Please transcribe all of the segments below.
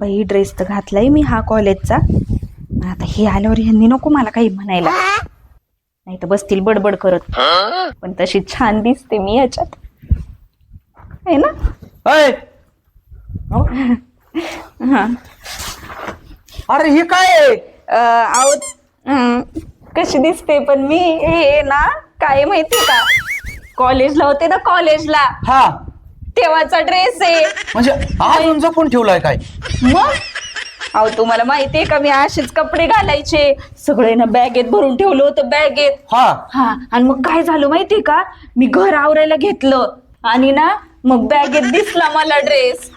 बाई ड्रेस तर घातलाय मी हा कॉलेजचा. आता हे आल्यावर ह्यांनी नको मला काही म्हणायला, नाही तर बसतील बडबड करत. पण तशी छान दिसते मी याच्यात, आहे ना? हा. अरे हे काय आहे? कशी दिसते पण मी, हे ना काय माहितीये का, कॉलेजला होते ना, कॉलेजला हा तेव्हाचा ड्रेस आहे. म्हणजे अजून जपून ठेवलाय काय? मग अहो तुम्हाला माहितीये का, मी असेच कपडे घालायचे सगळे ना, बॅगेत भरून ठेवलं होतं, बॅगेत. हा हा, आणि मग काय झालं माहितीये का, मी घर आवरायला घेतलं आणि ना मग बॅगेत दिसला मला ड्रेस.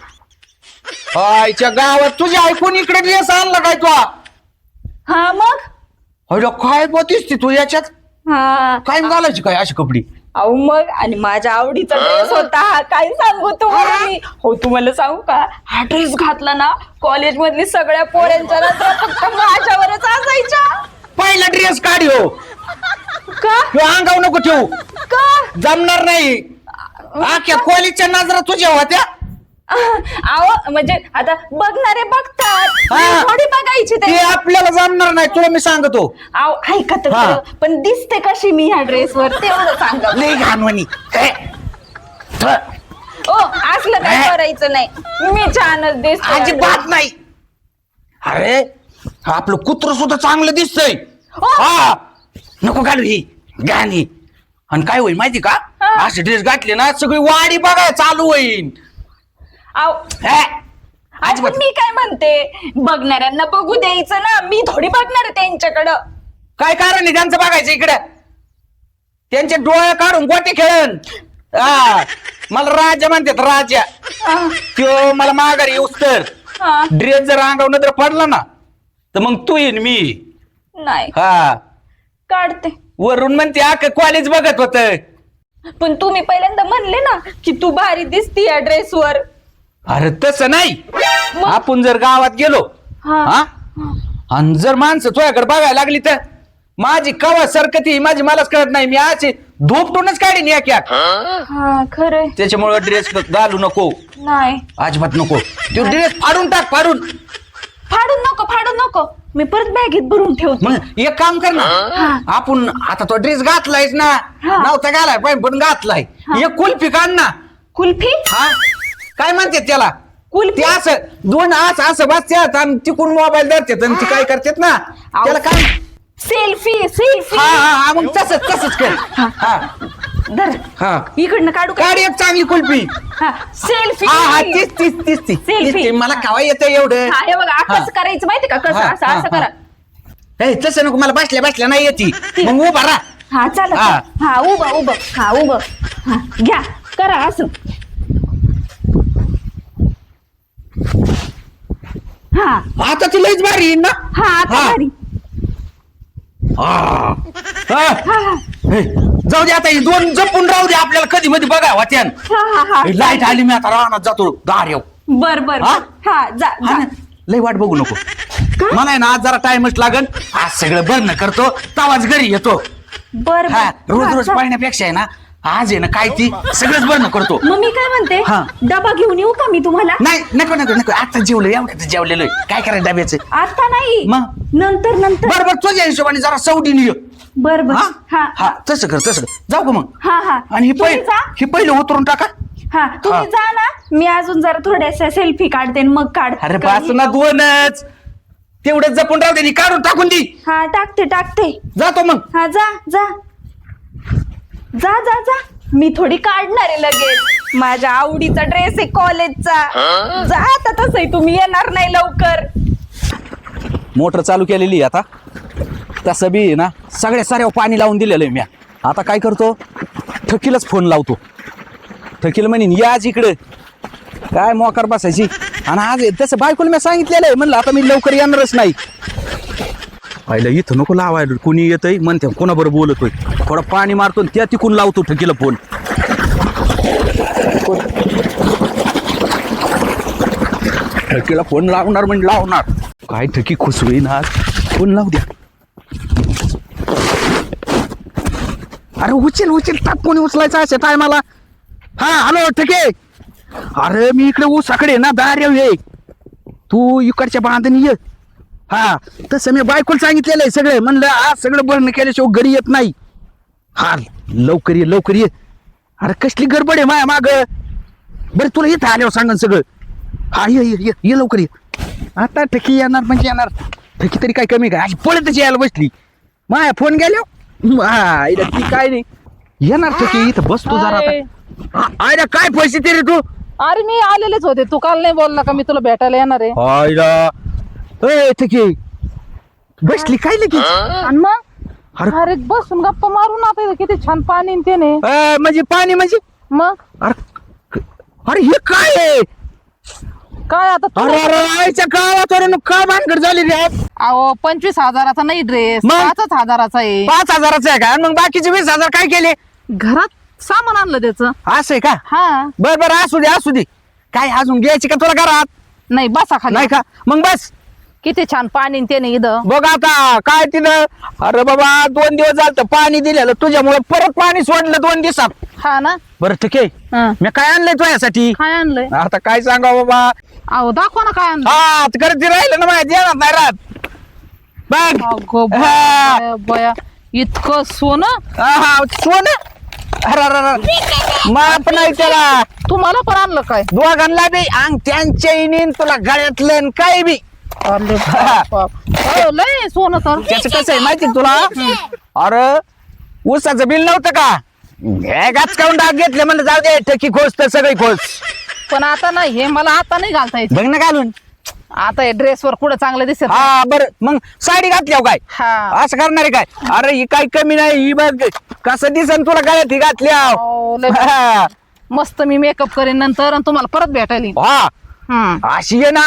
आईच्या गावात तुझ्या ऐकून इकडे ड्रेस आणला काय तू? हा मग अरे काय बोतीस तू याच्यात? हा काय घालायची काय अशी कपडी? अहो मग, आणि माझ्या आवडीचा ड्रेस होता हा, काय सांगू तुम्हाला मी. हो तुम्हाला सांगू का, हा ड्रेस घातला ना, कॉलेज मधली सगळ्या पोरांच्या नजरा फक्त माझ्यावरच असायच्या. पहिला ड्रेस काढ. का अंगाव नको ठेवू, का जमणार नाही. आख्या कॉलेजच्या नजरा तुझ्या होत्या. अहो म्हणजे आता बघणारे बघतात, हा. थोडी बघायची ते ते. आपल्याला जमणार नाही, तुला मी सांगतो. अहो ऐका तर हा. खरं, पण दिसते कशी मी ह्या ड्रेसवर तेवढं सांगा. नाही घाणवणी. ओ असलं काय करायचं नाही, मी छानच दिसते. अजिबात नाही. अरे आपलं कुत्र सुद्धा चांगलं दिसतंय. हो. हा नको घालू ही गाणी. आणि काय होईल माहिती का, हा. असे ड्रेस घातले ना सगळी वाडी बघाय चालू होईल. अहो हे, पण मी काय म्हणते, बघणाऱ्यांना बघू द्यायचं ना, मी थोडी बघणार आहे त्यांच्याकडं. काय कारण आहे त्यांचं बघायचं इकडे? त्यांचे डोळे काढून गोटे खेळन. हा मला राजा म्हणतात, राजा. हा, त्यो मला माघारी येऊस तर हा. ड्रेस जर अंगावर जर पडला ना, तर मग तू येईन मी. नाही हा काढते. वरून म्हणते अख्खं कॉलेज बघत होत. पण तुम्ही पहिल्यांदा म्हणले ना की तू भारी दिसती या ड्रेसवर. अरे तसं नाही, आपण जर गावात गेलो हा. हा आणि जर माणसं तुझ्याकडे बघायला लागली तर माझी कवा सरकती माझी मलाच कळत नाही. मी असे धोपटूनच काढीन एक एक. हा खरंय. त्याच्यामुळे ड्रेस घालू नको, नाही अजिबात नको. तो ड्रेस फाडून टाक, फाडून. फाडून नको, फाडून नको, मी परत बॅगेत भरून ठेवते. मग एक काम कर ना, आपण आता तो ड्रेस घातलायस ना, हा. नव्हता घालाय पण घातलाय. एक कुल्फी काढ ना. कुल्फी? हा काय म्हणतात त्याला? कुल्फी? ते असं दोन असं बसतात आणि तिकून मोबाईल धरतात आणि ती काय करतात ना, त्याला काय? सेल्फी. सेल्फी. हा हा हा मग तसंच कर. हा धर, हा इकडनं काढू का? काढ एक चांगली कुल्फी. हा सेल्फी. हा हा तीच Selfie. मला खावा येतं एवढं. हा हे बघा, कसं करायचं माहिती का, कसं हा, असं हा, असं हा. करा. ए तसं नको, मला बसल्या नाही येते. मग उभा राहा. हा चालेल. हा. हा उभं. हा उभं. हा घ्या, करा असं. हा आता ती लईच भारी येईन ना. हा आता हा. भारी. हा. हा. हा हा ए, जाऊ दे आता, ही दोन जपून राहू दे, आपल्याला कधी मध्ये बघा वाट्यान. हा. लाईट आली, मी आता रानात जातो दार येऊ. बर. हा? हा जा. लई वाट बघू नको. मला आहे ना आज जरा टाइमच लागन. आज सगळं बंद करतो, तवाच घरी येतो. बर हा रोज पाहण्यापेक्षा आहे ना, आज आहे ना काय ती सगळंच बंद करतो. मग मी काय म्हणते, हा. डबा घेऊन येऊ का मी तुम्हाला? नाही नको आता जेवलो, एवढ्याच जेवलेलो आहे. काय करायचं डब्याचं? आता नाही, मग? नंतर. बरोबर तुझ्या हिशोबाने जरा सवडीने ये. बर. हा हा हा तसं कर जाऊ का मग? हा. आणि तुम्ही जा. ही पहिलं उतरून टाका. हा तुम्ही हा. जा ना, मी अजून जरा थोड्याशा सेल्फी काढते आणि मग काढ. अरे पास ना दोनच, तेवढंच जपून राहू दे, काढून टाकून दी. हा टाकते. जातो मग. हा जा. मी थोडी काढणार आहे लगेच. माझ्या आवडीचा ड्रेस आहे कॉलेजचा. जा आता, तसंही तुम्ही येणार नाही लवकर. मोटर चालू केलेली आता. तसं बी ना सगळ्या साऱ्या पाणी लावून दिलेलं आहे मी. आता काय करतो, ठकीलाच फोन लावतो. ठकीला म्हणीन या आज इकडे, काय मोकार बसायची. आणि आज तसं बायकोला मी सांगितलेलं आहे, म्हणलं आता मी लवकर येणारच नाही. पाहिलं इथं नको लावायला, कोणी येतंय म्हणते कोणाबरोबर बोलतोय. थोडं पाणी मारतो त्या तिकून लावतो ठकीला फोन. ठकीला फोन लावणार म्हणजे लावणार. काय ठकी खुश होईन आज. फोन लावू द्या. अरे उचल कोणी उचलायचं असे टायमाला. हा हॅलो ठके, अरे मी इकडे ऊसाकडे ना दार येऊ ये. तू इकडच्या बांधणी ये. हा तसं मी बायकोला सांगितलेलं आहे सगळं, म्हणलं आज सगळं भरणं केल्याशिवाय घरी येत नाही. हा लवकर ये लवकर ये. अरे कसली गडबड आहे माया माग. बरं तुला इथं आल्यावर सांगन सगळं. हा ये ये ये ये लवकर ये. आता ठकी येणार म्हणजे येणार. ठकी तरी काय कमी काय अशी पळतच यायला बसली. माया फोन गेल्या हा इथं ती काय नाही येणार ठकी. इथं बसतो जरा आता. आयला काय पैसे ते रे तू. अरे मी आलेलेच होते, तू काल नाही बोलला का मी तुला भेटायला येणार आहे. आयला ए ठकी बसली काय लगेच. आणि मग अरे बसून गप्पा मारून आता इथं किती छान पाणी आणि ते नाही. म्हणजे पाणी म्हणजे मग अरे अरे हे काय आहे. काय आता तू- अरे अरे आईच्या गावात अरे काय भानगड झाली रे. अहो 25,000चा नाही ड्रेस, मग? 5,000चा आहे. 5,000चा आहे का. मग बाकीचे 20,000 काय केले. घरात सामान आणलं त्याचं. असं आहे का. हा बर बर असू दे असू दे. काय अजून घ्यायची का तुला घरात. नाही बसा खाली. नाही का मग बस. किती छान पाणी आणि ते नाही इथं. बघ आता काय तिथं. अरे बाबा 2 दिवस झालं पाणी दिलेलं तुझ्यामुळे परत पाणी सोडलं 2 दिवसात. हा ना. बरं ठीक आहे. हं. मी काय आणलंय तुझ्यासाठी. काय आणलंय. आता काय सांगा बाबा. अहो दाखवा ना काय आणलं. हा करत राहिलं ना माझ्या जेवणात नाही राहत. बघ अगो हा. बया, बया इतकं सोनं. हा सोनं. अरे अरे अरे माप नाही त्याला. तुम्हाला पण आणलं काय. दोघांना बी अंगठ्यांच्या इनीन तुला गळ्यातलं आणि काही बी. अरे बाप बाप. अहो, लय सोनं तर. त्याचं कसं आहे माहिती तुला. अरे ऊसाचं बिल नव्हतं का. हे गाचकावून डाग घेतले म्हणलं जाऊ दे ठकी खोस तर सगळी खोस. पण आता नाही, हे मला आता नाही घालता येत. बघ ना घालून. आता हे ड्रेसवर कुठं चांगलं दिसत. हा बर मग साडी घातल्यावर काय हा असं करणार आहे काय. अरे ही काही कमी नाही. ही बघ कसं दिसन तुला गळ्यात ही घातल्यावर. अहो, लय हा मस्त मी मेकअप करेन नंतर आणि तुम्हाला परत भेटायला येईन. हा, हम्म. अशी आहे ना.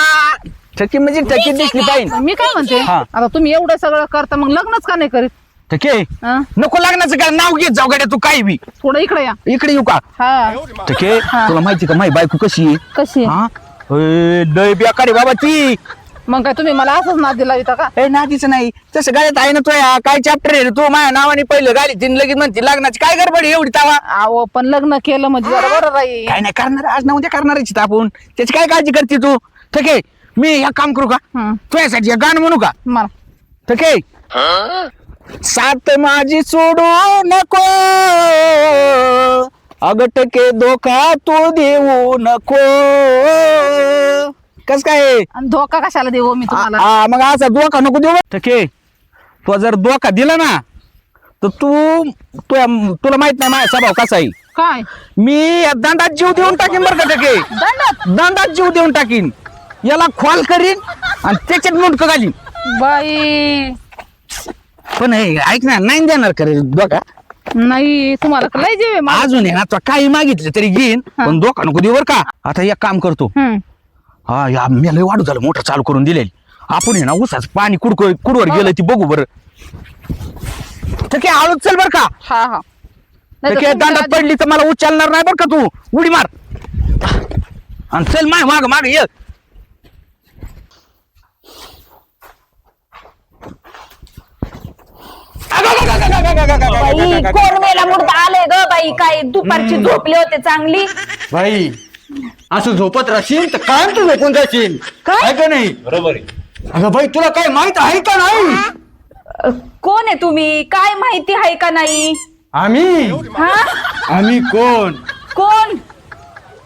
ठकी म्हणजे ठकी दिसली पाहिजे. मी काय म्हणते हा. आता तुम्ही एवढं सगळं करता मग लग्नच का नाही करीत. ठके हं? नको लग्नाचं काय नाव घेत जाऊ गाड्या तू काही बी. थोडं इकडे या. इकडे येऊ का. हा ठके तुला माहिती का माझी बायको कशी आहे. कशी आहे? हा ए, लय बेकार आहे बाबा ती. मग काय तुम्ही मला असंच नाद दिला होता का. हे नादीचं नाही तसं गाड्यात आहे ना. तो काय चॅप्टर आहे रे तू माझ्या नावाने पहिलं गाडी तीन लगेच म्हणते लग्नाची काय गडबड आहे एवढी तावा. अहो पण लग्न केलं म्हणजे जरा बरं राहील. काय नाही करणार आज ना उद्या करणारच आपण. त्याची काय काळजी करते तू. ठीक आहे मी एक काम करू का हं. तुझ्यासाठी एक गाणं म्हणू का. मला ठीक आहे. साथ माझी सोडू नको अग टके धोका तू देऊ नको. कस काय आणि धोका कशाला देऊ मी तुम्हाला. मग असा धोका नको देऊ. ठीक आहे तो जर धोका दिला ना तर तुला माहित नाही माझा स्वभाव कसा आहे. काय मी या दंडात जीव देऊन टाकीन बरं का. टके दंडात. दंडात जीव देऊन टाकीन. याला खोल करीन आणि त्याच्यात मुंडकं घालीन. बाई पण हे ऐक ना नाही देणार करे धोका. नाही तुम्हाला तर लय जेवे मला. अजून आहे ना तो काही मागितलं तरी घेईन पण धोका नको देऊ बरं का. आता एक काम करतो. हं. हा या मी लय वाढू झालं मोटर चालू करून दिलेली. आपण आहे ना ऊसाचं पाणी कुडवर गेलं ती बघू बरं. ठीक आहे हळूच चल बरं का. हा हा नाही तर ठीक आहे तुमच्या दांडात आधी- पडली तर मला उचलणार नाही बरं का तू. उडी मार आणि चल माग माग ये. बाई कोण मेला मुर्दा आले ग बाई. काय दुपारची झोपले होते चांगली. भाई असं झोपत राहशील तर कायम तू झोपून जाशील. काय? आहे का नाही. बरोबर आहे. अगं भाई तुला काय माहित आहे का नाही. कोण आहे तुम्ही. काय माहिती आहे का नाही. आम्ही हा आम्ही कोण. कोण.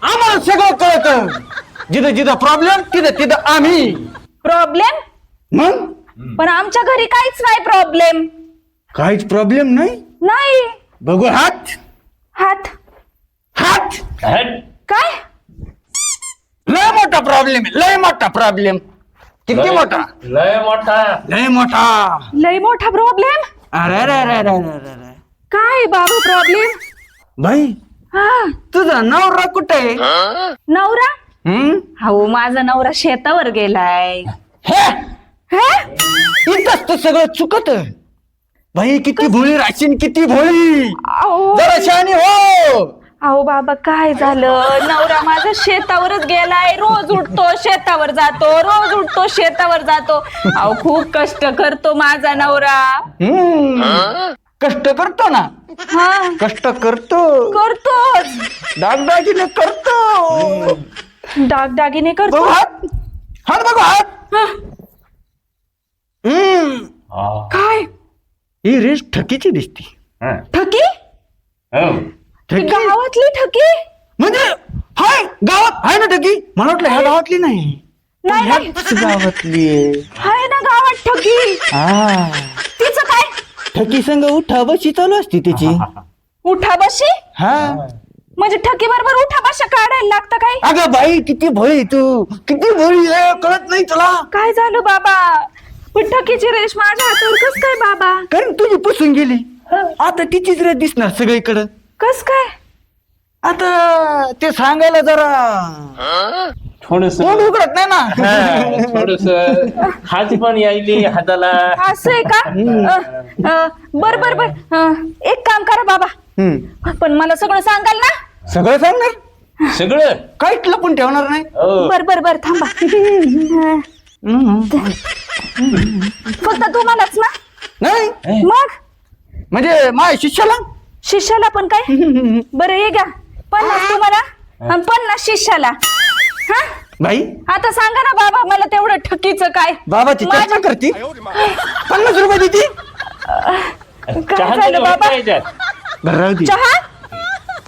आम्हाला सगळं कळत. जिथं जिथं प्रॉब्लेम तिथं तिथं आम्ही. प्रॉब्लेम. मग पण आमच्या घरी काहीच नाही प्रॉब्लेम. काहीच प्रॉब्लेम नाही. नाही. बघू हात हात. हात. हट. काय. लय मोठा प्रॉब्लेम आहे. लय मोठा प्रॉब्लेम. किती मोठा. लय मोठा. लय मोठा. लय मोठा प्रॉब्लेम. अरे अरे अरे अरे अरे अरे. काय बाबू प्रॉब्लेम. भाई हा तुझा नवरा कुठे आहे. नवरा. हम्म? हो माझा नवरा शेतावर गेलाय. हे हे? इथंच तर सगळं चुकत. भाई किती भोळी राशीन किती भोळी. अहो जरा शहाणी हो. अहो बाबा काय झालं. नवरा माझा शेतावरच गेलाय. रोज उठतो शेतावर जातो. रोज उठतो शेतावर जातो. अहो खूप कष्ट करतो माझा नवरा. कष्ट करतो ना. हा कष्ट करतो. करतोच. दागदागिने करतो. दागदागिने करतो. बघ हात. हात बघू हात. काय ही रेस ठकीची दिसते. ठकी हो. ठकी गावातली ठकी म्हणजे हाय गावात आहे ना ठकी. मला वाटलं ह्या गावातली नाही. नाही नाही ह्याच गावातली आहे. आहे ना गावात ठकी. हा तिचं काय ठकी संग उठा बशी चालू असते त्याची. उठा बशी हा म्हणजे ठकी बरोबर उठा बशा काढायला लागतं काय अगं बाई किती भोळी तू, किती भोळी आहे, कळत नाही तुला. काय झालं बाबा पण ठकीची रेश माझ्या हातावर कस काय बाबा कारण तुझी पुसून गेली. आता तिचीच रेस दिसणार सगळीकडं. कस काय आता ते सांगायला जरा थोडस तोंड उघडत नाही ना. थोडस हात पण यायली हाताला. असं आहे का बर बर बर एक काम करा बाबा पण मला सगळं सांगाल ना सगळं सांगणार, सगळं. काहीच लपून ठेवणार नाही. हो. बर बर बर थांबा फक्त तुम्हालाच ना नाही मग म्हणजे माझ्या शिष्याला. शिष्याला पण काय बरं हे घ्या 50 तुम्हाला आणि 50 शिष्याला. हा बाई आता सांगा ना बाबा मला तेवढं ठकीचं काय बाबाची चर्चा माझ्या- करती. 50 रुपये देती. काय चहा झालं तरी बाबा होतं याच्यात. बरं राहू दे. चहा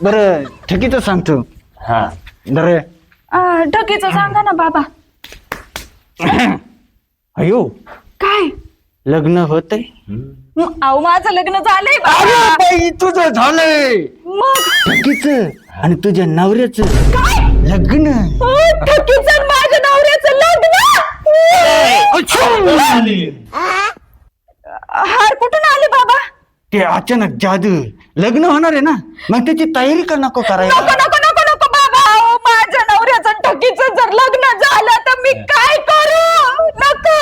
बरं ठकीच सांगतो. हा. बरं ठकीचं सांगा ना बाबा अयो काय लग्न होतंय. अहो माझं लग्न झालंय अरे बाबा बाई तुझं झालंय. मग ठकीच आणि तुझ्या नवऱ्याच काय लग्न. ठकीचं आणि माझ्या नवऱ्याचं लग्न हार कुठून आले बाबा ते अचानक जादू लग्न होणार आहे ना, मग त्याची तयारी का नको नको करायला. नको नको नको बाबा अहो, माझ्या नवऱ्याचं आणि ठकीचं जर लग्न झालं तर मी काय करू नको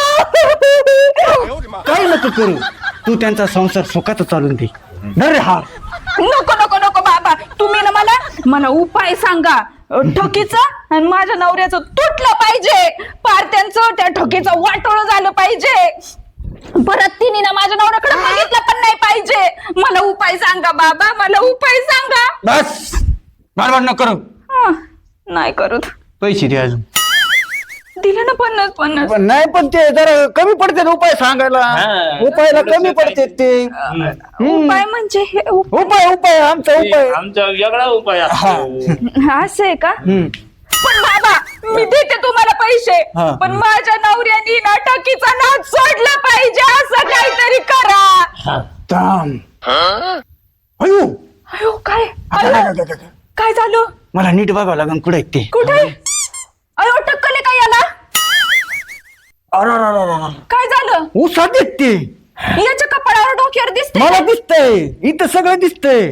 काय नको करू, तू त्यांचा संसार सुखात चालून दे. अरे हा नको नको नको बाबा तुम्ही ना मला उपाय सांगा ठकीचं आणि माझ्या नवऱ्याचं तुटलं पाहिजे पार त्यांचं त्या ठकीचं वाटोळं झालं पाहिजे परत तिने ना माझ्या नवऱ्याकडे बघितलं पण नाही पाहिजे मला उपाय सांगा बाबा मला उपाय सांगा बस बरोबर नको करू. नाही करत पैसे दे अजून. दिले ना 50 पण नाही पण ते जरा कमी पडते उपाय सांगायला. हा. उपायला कमी पडते ते. उपाय म्हणजे हे उपाय उपाय आमचा उपाय. आमचा वेगळा उपाय असतो. असं आहे का पण बाबा मी देते तुम्हाला पैसे हा. पण माझ्या नवऱ्यानी ना ठकीचा नाद सोडला पाहिजे असं काहीतरी करा थांब. अयो अयो काय अयो, काय झालं मला नीट बघावं लागेल कुठे आहेत ते. कुठे अयो टक्कले काय याला अरे काय झालं उसात आहेत ते. याच्या कपाळावर डोक्यावर दिसते मला दिसतंय इथं सगळं दिसतंय.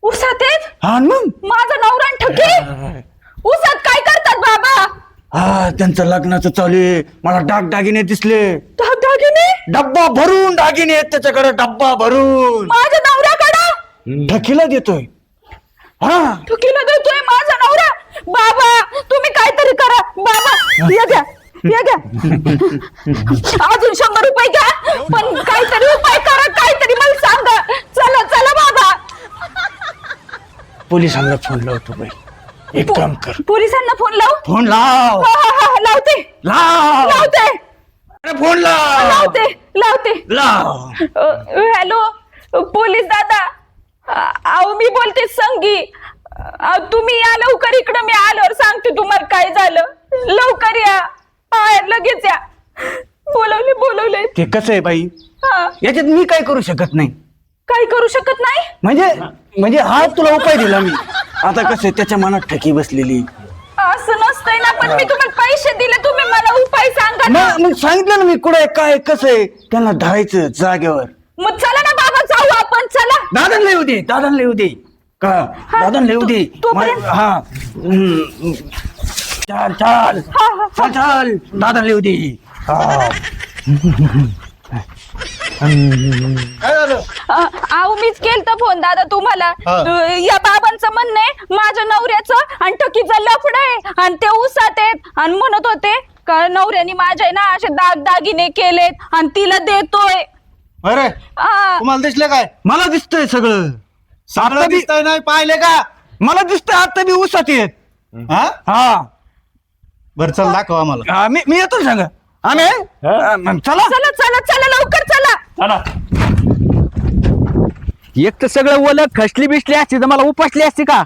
उसात आहेत हा आणि मग माझा नवरा आणि ठकी उसात काय करतात बाबा हा त्यांचं लग्नाचं चालू आहे. मला दागिने दिसले. दागिने डब्बा भरून दागिने आहेत त्याच्याकडे, डब्बा भरून. माझ्या नवऱ्याकडं ठकीला देतोय. हा ठकीला देतोय माझा नवरा बाबा तुम्ही काहीतरी करा बाबा या घ्या या घ्या अजून 100 रुपये घ्या पण काहीतरी उपाय करा काहीतरी मला सांगा चला चला बाबा पोलिसांना फोन लावतो बाई. एक काम कर, पोलिसांना फोन लाव फोन लाव. लावते लाव लावते अरे फोन लाव. लावते लावते लाव. हॅलो पोलीस दादा अहो मी बोलते संगी तुम्ही या लवकर इकडं मी आल्यावर सांगते तुम्हाला काय झालं लवकर या बाहेर लगेच या बोलवले ते कसं आहे बाई हा याच्यात मी काय करू शकत नाही. काय करू शकत नाही म्हणजे हा तुला उपाय दिला मी. आता कसं आहे, त्याच्या मनात ठकी बसलेली. असं नसतंय ना पण मी तुम्हाला पैसे दिले तुम्ही मला उपाय सांगा ना मग सांगितलं ना मी कुठे काय कसं आहे त्यांना धरायचं जागेवर. मग चला ना बाबा जाऊ आपण चला दादांना येऊ दे, दादांना येऊ दे का, दादांना येऊ दे. तोपर्यंत- हा चाल चाल चाल चाल दादांना येऊ दे. अहो मीच केलता फोन दादा तुम्हाला या बाबांचं म्हणणं आहे माझ्या नवऱ्याचं आणि ठकीचं लफड आहे आणि ते उसात आहेत आणि म्हणत होते का नवऱ्याने माझ्या ना असे दागिने केलेत आणि तिला देतोय अरे हा. तुम्हाला दिसले काय? मला दिसतंय सगळं. सगळं आता बी- दिसतंय नाही पाहिले का? मला दिसतंय आता बी उसात येत. हा? हा बरं चल दाखव आम्हाला. मी येतो सांग आम्ही चला चला चला चला लवकर चला. चला एक तर सगळं ओलत खसली बिसली असती तर मला उपासली असती का.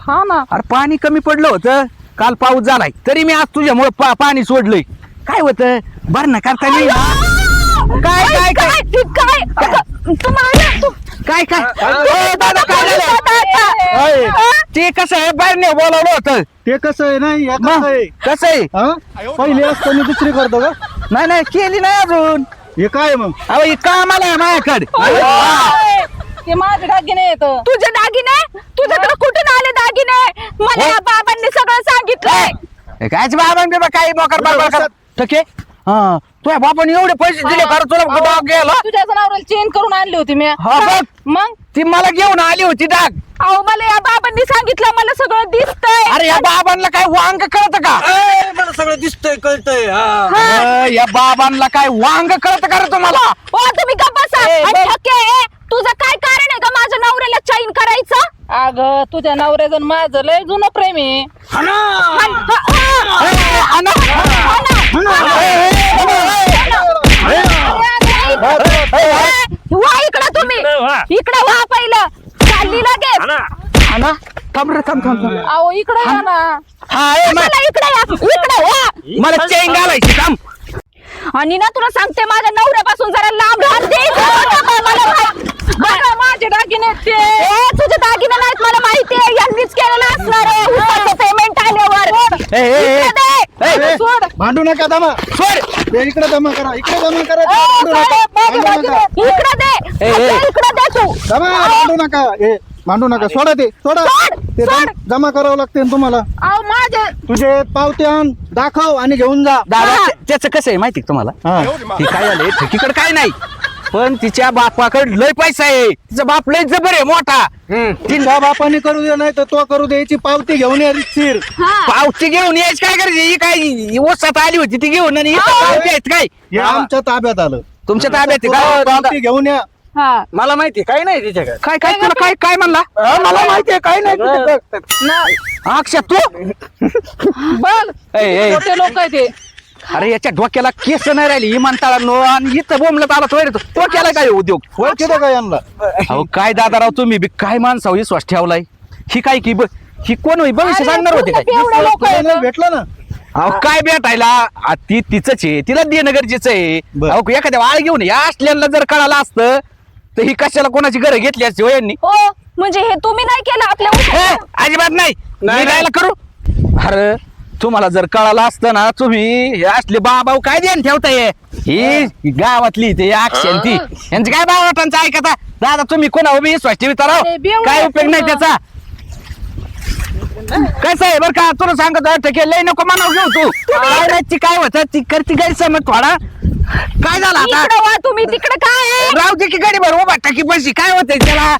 हा ना. अरे पाणी कमी पडलं होतं काल पाऊस झालाय तरी मी आज तुझ्यामुळे पाणी सोडलंय. काय होतं बरं ना करता नाही ना. काय काय काय काय तुम्हाला काय काय ए, दादा काय झालं अय, ते कसं आहे बाहेर नाही बोलावलं होतं. ते कसं आहे नाही या कसं मग आहे कसं आहे हा? पहिली असताना दुसरी करतो का? नाही नाही केली नाही अजून. हे काय मग? अहो हे कामाला आहे माझ्याकडे. ते माझे दागिने येत. तुझे दागिने तुझ्याकडे कुठून आले दागिने मला या बाबांनी सगळं सांगितलंय. कायच बाबा बिबा काही मोकर बाबा ठके हा तुझ्या बापाने एवढे पैसे दिले खरं तुला डाग गेला. तुझ्या जनावराला चेंज करून आणली होती मी. हा बघ मग ती मला घेऊन आली होती डाग. अहो मला या बाबांनी सांगितलं मला सगळं दिसतंय. अरे या बाबांना काय वांग कळत का. मला सगळं दिसतंय कळतंय या बाबांना काय वांग कळत का रे तुम्हाला. ओ तुम्ही का बसा. आणि ठके, तुझं काय कारण आहे का माझ्या नवऱ्याला चैन करायचं. अगं तुझ्या नवऱ्याजण माझं लय जुनं प्रेम आहे. वा इकडं तुम्ही इकडं वा. इकडं वा पहिलं चालली लगेच. थांब रे थांब थांब थांब. अहो इकडे या ना. चला इकडे या इकडे वा. मला चेन घालायची थांब. आणि ना तुला सांगते माझ्या नवऱ्यापासून जरा लांब राहत दे. मला माहित- बघा माझे दागिने आहेत ते. ए, तुझे दागिने नाहीत मला माहिती आहे. यांनीच केलेलं असणार आहे उसाचं पेमेंट आल्यावर. इकडे दे. सोड. भांडू नका दमा. सोड. ते इकडे जमा करा इकडे जमा करा. ओ, भांडू नका. साहेब, माझे भांडू नका. दागिने. इकडे दे. ए, ए. इकडे दे तू. दमा भांडू नका. ए भांडू नका सोडा ते सोडा. सोड, ते सोड. जमा करावं लागते ना तुम्हाला. अहो माझे तुझे पावते आण दाखव आणि घेऊन जा. दादा त्याचं कसं आहे माहिती का तुम्हाला. हा. ती काय झालंय ठकीकडे काय नाही पण तिच्या बापाकडे लय पैसा आहे. तिचा बाप लय जबर आहे मोठा. तिच्या बापाने करू दे नाही तर तो करू द्यायची पावती घेऊन ये रितशीर. पावती घेऊन यायची काय करायची. ही काय ओसात आली होती ती घेऊन आणि इथं पावती आहेत काय हे आमच्या ताब्यात आलं. तुमच्या ताब्यात आहे तो का. पावती घेऊन या. हा. मला माहिती काय नाही तिच्याकडे. काय काय तुला काय काय म्हणला. मला माहितीये काय नाही. अक्षय तू बघ ए, ए. छोटे लोक आहे ते. अरे याच्या डोक्याला केस नाही राहिली इमानताळांनो आणि इथं बोंबलत आला तो केला काय उद्योग. ओळखीचं का यांना? अहो काय दादाराव तुम्ही बी काय माणसावर विश्वास ठेवलाय. ही काय की ही कोण होई भविष्य सांगणार होते काय. एवढे लोक तुला आहेत. नाही भेटलं ना. अहो काय भेटायला ती तिचंच आहे तिला देणं गरजेचं आहे. बरं. अहो एखाद्या वाळ घेऊन या असल्याला जर कळालं असतं तर ही कशाला कोणाची घरं घेतली असती हो यांनी. हो म्हणजे हे तुम्ही नाही केलं आपल्या हे, उसाचं? अजिबात नाही मी जायला करू. अरे तुम्हाला जर कळालं असतं ना तुम्ही हे असले बाबा काय देण ठेवताय. ही गावातली ते अक्षय ती यांचं काय बाबाटांचं ऐकता. दादा तुम्ही कोणा उभी विश्वास ठेवता राव अरे, बेवडा काय उपयोग नाही आहे त्याचा. कसं आहे बरं का तुला सांगत ठेके लय नको म्हणाव घेऊ तू. काय नाही ती काय होत ती करती गैरसमज थोडा. काय झालं आता इकडे वा तुम्ही तिकडे काय आहे? राव दे की गाडी भर उभा टाकी पैसे काय होतंय त्याला.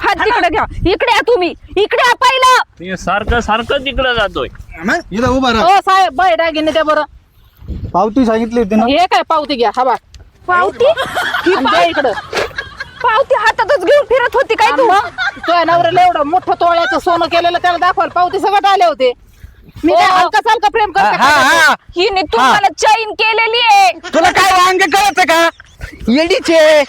हात तिकडे घ्या. इकडे या तुम्ही इकडे या पहिलं. ते सारखं सारखं तिकडं जातोय. इथं उभा राहा. हो साहेब बाय दागिने द्या बरं. पावती सांगितली होती ना. हे काय पावती घ्या. हा बा पावती आणि द्या इकडं. पावती हातातच घेऊन फिरत होती काय तू. तुझ्या नवऱ्याला एवढं मोठं तोळ्याचं सोनं केलेलं त्याला दाखवायला पावती सगळं आले होते. मी काय हलका सालका प्रेम करते हा का? हा हिने तुम्हाला चैन केलेली आहे. तुला काय वांग कळत का येडीचे.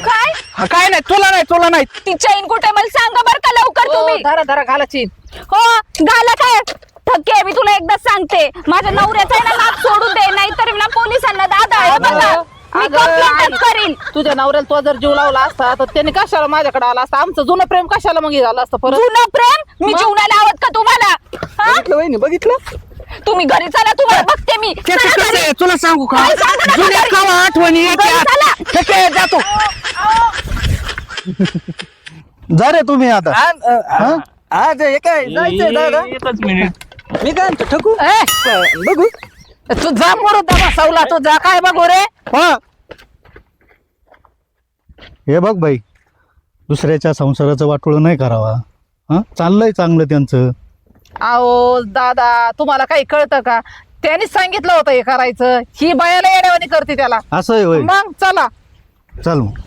काय काय नाही तुला नाही ती चैन कुठे मला सांगा बरं का लवकर हो, तुम्ही. धरा धरा घालाची. हो घाला काय ठक्के मी तुला एकदा सांगते माझ्या नवऱ्याचा आहे ना नाक सोडून दे नाहीतर ना पोलिसांना दादा आहे बघा मी अगं, कंप्लेंट करीन. तुझ्या नवऱ्याला तो जर जीव लावला असता तर त्याने कशाला माझ्याकडे आला असता. आमचं जुनं प्रेम कशाला मग हे झालं असतं परत. जुनं प्रेम मी मग? जीवनाला आवत का तुम्हाला. हा? बघितलं वहिनी बघितलं. तुम्ही घरी चला तुम्हाला बघते मी. त्याचं चला कसं घरी. आहे, तुला सांगू का काय सांगू नका जुन्या घरी. कावा आठवणी घरी चला. येत्या जातो. जा रे तुम्ही आता. हा? आज हे काय जायचंय दादा. एकच मिनिट. मी काय म्हणतो ठकू ए, बघू. तू जा मोर दबा सावला तू जा काय बघू रे. हा. हे बघ बाई दुसऱ्याच्या संसाराचं वाटोळं नाही करावा. हा चाललंय चांगलं त्यांचं. अहो दादा तुम्हाला काही कळतं का. त्यांनीच सांगितलं होतं हे करायचं. ही बायाला येड्यावानी करते त्याला. असं आहे होय. मग चला. चल मग.